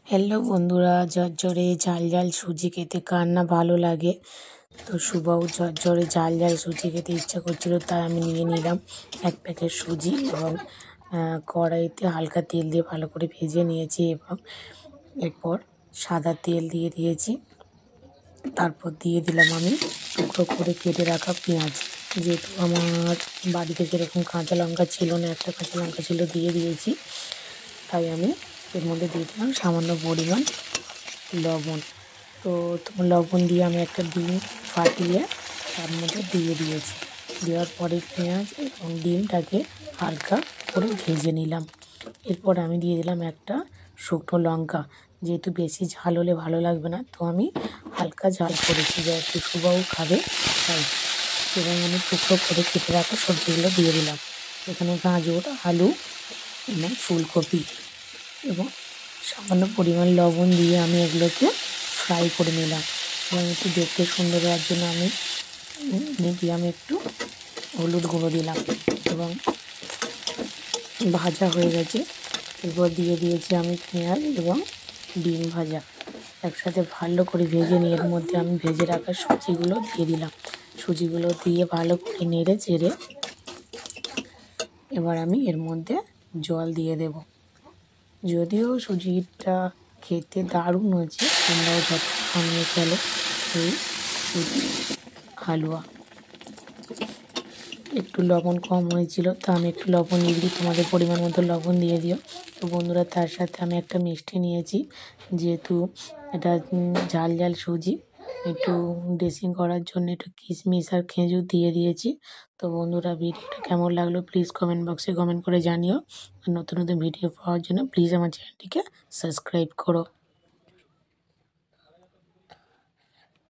Hello বন্ধুরা, ঝরঝরে ঝাল ঝাল সুজি খেতে কার না ভালো লাগে। তো শুভও ঝরঝরে ঝাল ঝাল সুজি খেতে ইচ্ছা করছিল, তাই আমি নিয়ে নিলাম এক প্যাকেট সুজি এবং কড়াইতে হালকা তেল দিয়ে ভালো করে ভেজে নিয়েছি এবং এরপর সাদা তেল দিয়ে দিয়েছি। তারপর দিয়ে দিলাম আমি টুকরো করে কেটে রাখা পেঁয়াজ। যেহেতু আমার বাড়িতে সেরকম কাঁচা লঙ্কা ছিল না, একটা কাঁচা লঙ্কা ছিল, দিয়ে দিয়েছি। তাই আমি এর মধ্যে দিয়ে দিলাম সামান্য পরিমাণ লবণ। তো লবণ দিয়ে আমি একটা ডিম ফাটিয়ে তার মধ্যে দিয়ে দিয়েছি। দেওয়ার পরে পেঁয়াজ এবং ডিমটাকে হালকা করে ভেজে নিলাম। এরপর আমি দিয়ে দিলাম একটা শুকনো লঙ্কা। যেহেতু বেশি ঝাল হলে ভালো লাগবে না, তো আমি হালকা ঝাল করেছি, যেহেতু শুভও খাবে তাই। এবং আমি টুকরো করে কেটে রাখা সবজিগুলো দিয়ে দিলাম। এখানে গাজর, আলু এবং ফুলকপি এবং সামান্য পরিমাণ লবণ দিয়ে আমি এগুলোকে ফ্রাই করে নিলাম। এবং একটু দেখতে সুন্দর হওয়ার জন্য আমি মিডিয়ামে একটু হলুদ গুঁড়ো দিলাম এবং ভাজা হয়ে গেছে। এরপর দিয়ে দিয়েছি আমি পেঁয়াজ এবং ডিম ভাজা একসাথে ভালো করে ভেজে নিয়ে এর মধ্যে আমি ভেজে রাখা সুজিগুলো দিয়ে দিলাম। সুজিগুলো দিয়ে ভালো করে নেড়ে চেড়ে এবার আমি এর মধ্যে জল দিয়ে দেব। যদিও সুজিটা খেতে দারুণ হয়েছে, তোমরাও যত বানিয়ে ফেলো এই সুজি হালুয়া। একটু লবণ কম হয়েছিল, তো আমি একটু লবণ দিয়ে দিই, তোমাদের পরিমাণ মতো লবণ দিয়ে দিও। তো বন্ধুরা, তার সাথে আমি একটা মিষ্টি নিয়েছি, যেহেতু এটা ঝাল ঝাল সুজি, একটু ড্রেসিং করার জন্য একটু কিশমিশ আর খেজুর দিয়ে দিয়েছি। তো বন্ধুরা, ভিডিওটা কেমন লাগলো প্লিজ কমেন্ট বক্সে কমেন্ট করে জানিও। আর নতুন নতুন ভিডিও পাওয়ার জন্য প্লিজ আমার চ্যানেলটিকে সাবস্ক্রাইব করো।